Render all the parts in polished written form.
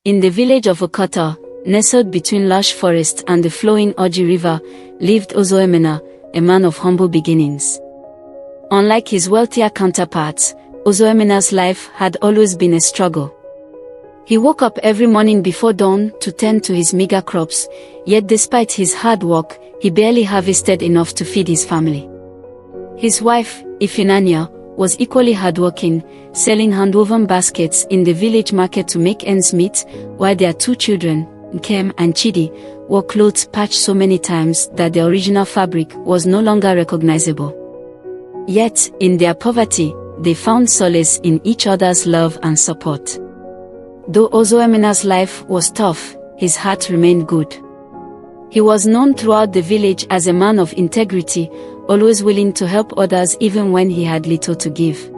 In the village of Okota, nestled between lush forests and the flowing Oji River, lived Ozoemena, a man of humble beginnings. Unlike his wealthier counterparts, Ozoemena's life had always been a struggle. He woke up every morning before dawn to tend to his meager crops, yet despite his hard work, he barely harvested enough to feed his family. His wife, Ifunanya, was equally hardworking, selling handwoven baskets in the village market to make ends meet, while their two children, Nkem and Chidi, wore clothes patched so many times that the original fabric was no longer recognizable. Yet, in their poverty, they found solace in each other's love and support. Though Ozoemena's life was tough, his heart remained good. He was known throughout the village as a man of integrity, always willing to help others even when he had little to give.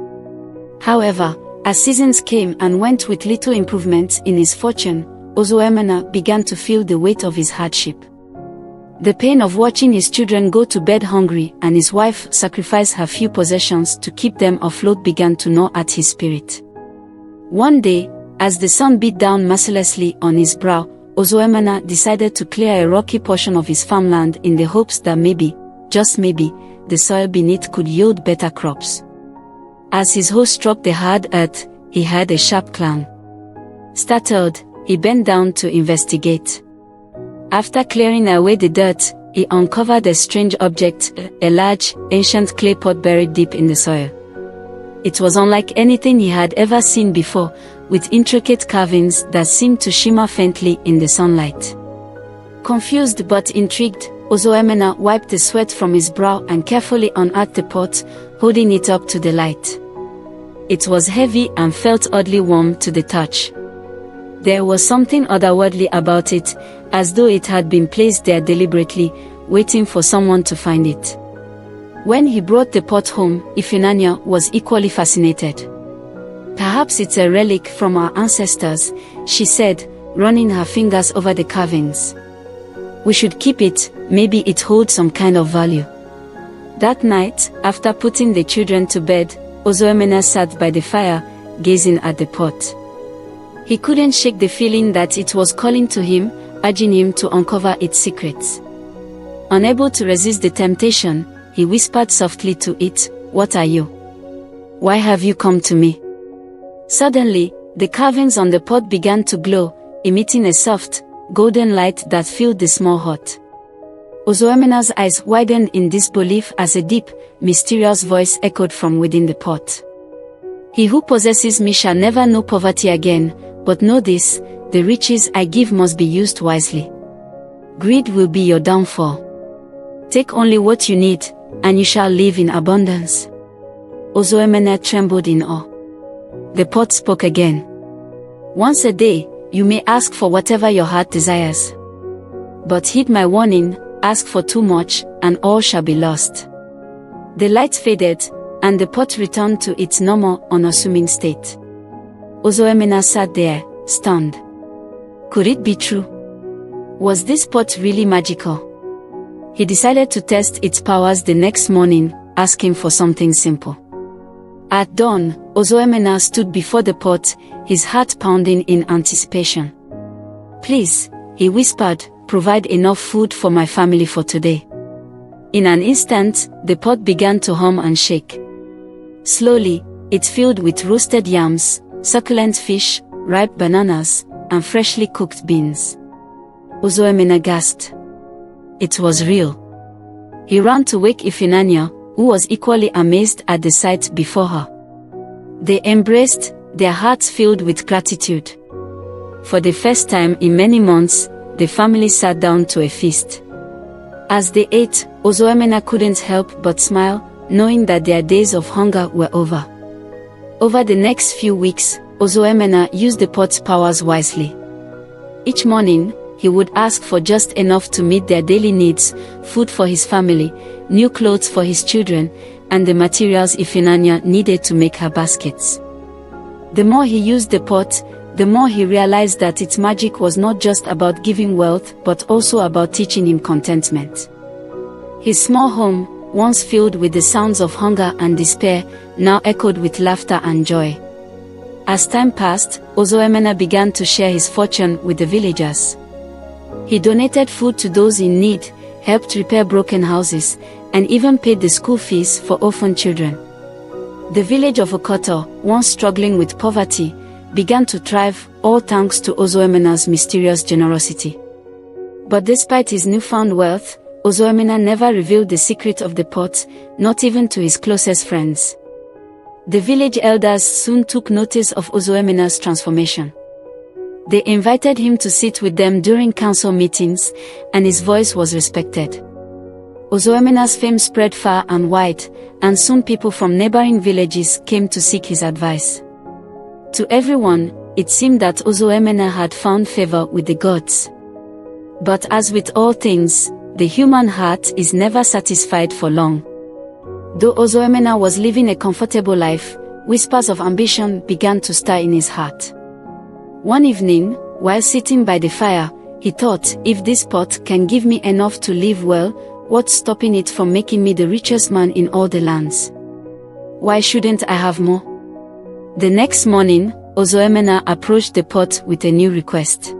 However, as seasons came and went with little improvements in his fortune, Ozoemena began to feel the weight of his hardship. The pain of watching his children go to bed hungry and his wife sacrifice her few possessions to keep them afloat began to gnaw at his spirit. One day, as the sun beat down mercilessly on his brow, Ozoemena decided to clear a rocky portion of his farmland in the hopes that maybe, just maybe, the soil beneath could yield better crops. As his hoe struck the hard earth, he heard a sharp clang. Startled, he bent down to investigate. After clearing away the dirt, he uncovered a strange object, a large, ancient clay pot buried deep in the soil. It was unlike anything he had ever seen before, with intricate carvings that seemed to shimmer faintly in the sunlight. Confused but intrigued, Ozoemena wiped the sweat from his brow and carefully unearthed the pot, holding it up to the light. It was heavy and felt oddly warm to the touch. There was something otherworldly about it, as though it had been placed there deliberately, waiting for someone to find it. When he brought the pot home, Ifunanya was equally fascinated. "Perhaps it's a relic from our ancestors," she said, running her fingers over the carvings. "We should keep it, maybe it holds some kind of value." That night, after putting the children to bed, Ozoemena sat by the fire, gazing at the pot. He couldn't shake the feeling that it was calling to him, urging him to uncover its secrets. Unable to resist the temptation, he whispered softly to it, "What are you? Why have you come to me?" Suddenly, the carvings on the pot began to glow, emitting a soft, golden light that filled the small hut. Ozoemena's eyes widened in disbelief as a deep, mysterious voice echoed from within the pot. "He who possesses me shall never know poverty again, but know this, the riches I give must be used wisely. Greed will be your downfall. Take only what you need, and you shall live in abundance." Ozoemena trembled in awe. The pot spoke again. "Once a day, you may ask for whatever your heart desires. But heed my warning, ask for too much, and all shall be lost." The light faded, and the pot returned to its normal, unassuming state. Ozoemena sat there, stunned. Could it be true? Was this pot really magical? He decided to test its powers the next morning, asking for something simple. At dawn, Ozoemena stood before the pot, his heart pounding in anticipation. "Please," he whispered, "provide enough food for my family for today." In an instant, the pot began to hum and shake. Slowly, it filled with roasted yams, succulent fish, ripe bananas, and freshly cooked beans. Ozoemena gasped. It was real. He ran to wake Ifunanya, who was equally amazed at the sight before her. They embraced, their hearts filled with gratitude. For the first time in many months, the family sat down to a feast. As they ate, Ozoemena couldn't help but smile, knowing that their days of hunger were over. Over the next few weeks, Ozoemena used the pot's powers wisely. Each morning, he would ask for just enough to meet their daily needs, food for his family, new clothes for his children, and the materials Ifunanya needed to make her baskets. The more he used the pot, the more he realized that its magic was not just about giving wealth but also about teaching him contentment. His small home, once filled with the sounds of hunger and despair, now echoed with laughter and joy. As time passed, Ozoemena began to share his fortune with the villagers. He donated food to those in need, helped repair broken houses, and even paid the school fees for orphan children. The village of Okoto, once struggling with poverty, began to thrive, all thanks to Ozoemena's mysterious generosity. But despite his newfound wealth, Ozoemena never revealed the secret of the pot, not even to his closest friends. The village elders soon took notice of Ozoemena's transformation. They invited him to sit with them during council meetings, and his voice was respected. Ozoemena's fame spread far and wide, and soon people from neighboring villages came to seek his advice. To everyone, it seemed that Ozoemena had found favor with the gods. But as with all things, the human heart is never satisfied for long. Though Ozoemena was living a comfortable life, whispers of ambition began to stir in his heart. One evening, while sitting by the fire, he thought, if this pot can give me enough to live well, what's stopping it from making me the richest man in all the lands? Why shouldn't I have more? The next morning, Ozoemena approached the pot with a new request.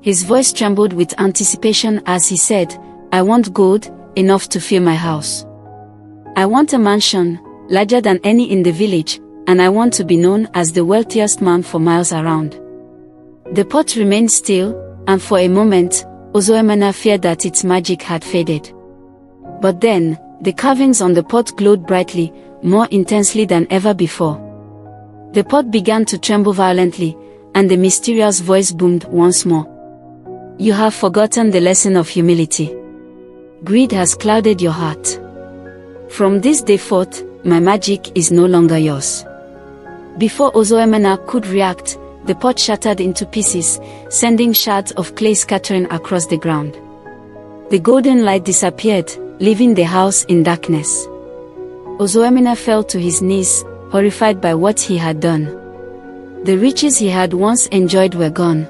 His voice trembled with anticipation as he said, I want gold, enough to fill my house. I want a mansion, larger than any in the village, and I want to be known as the wealthiest man for miles around. The pot remained still, and for a moment, Ozoemena feared that its magic had faded. But then, the carvings on the pot glowed brightly, more intensely than ever before. The pot began to tremble violently, and the mysterious voice boomed once more. You have forgotten the lesson of humility. Greed has clouded your heart. From this day forth, my magic is no longer yours. Before Ozoemena could react, the pot shattered into pieces, sending shards of clay scattering across the ground. The golden light disappeared, leaving the house in darkness. Ozoemena fell to his knees, horrified by what he had done. The riches he had once enjoyed were gone.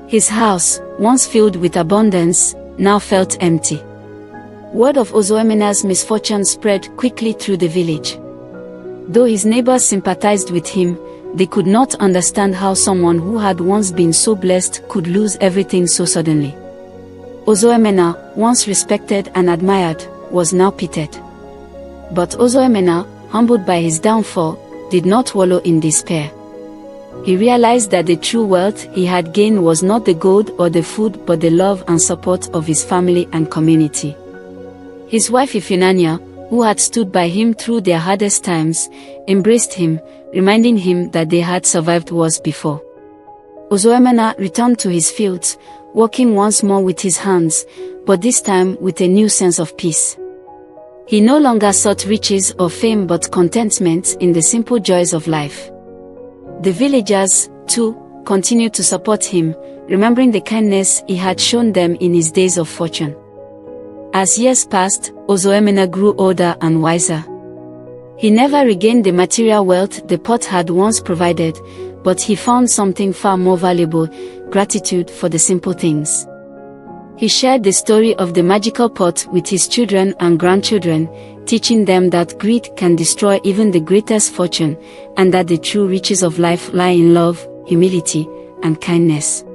His house, once filled with abundance, now felt empty. Word of Ozoemena's misfortune spread quickly through the village. Though his neighbors sympathized with him, they could not understand how someone who had once been so blessed could lose everything so suddenly. Ozoemena, once respected and admired, was now pitied. But Ozoemena, humbled by his downfall, did not wallow in despair. He realized that the true wealth he had gained was not the gold or the food but the love and support of his family and community. His wife Ifunanya, who had stood by him through their hardest times, embraced him, reminding him that they had survived wars before. Ozoemena returned to his fields, working once more with his hands, but this time with a new sense of peace. He no longer sought riches or fame but contentment in the simple joys of life. The villagers, too, continued to support him, remembering the kindness he had shown them in his days of fortune. As years passed, Ozoemena grew older and wiser. He never regained the material wealth the pot had once provided, but he found something far more valuable: gratitude for the simple things. He shared the story of the magical pot with his children and grandchildren, teaching them that greed can destroy even the greatest fortune, and that the true riches of life lie in love, humility, and kindness.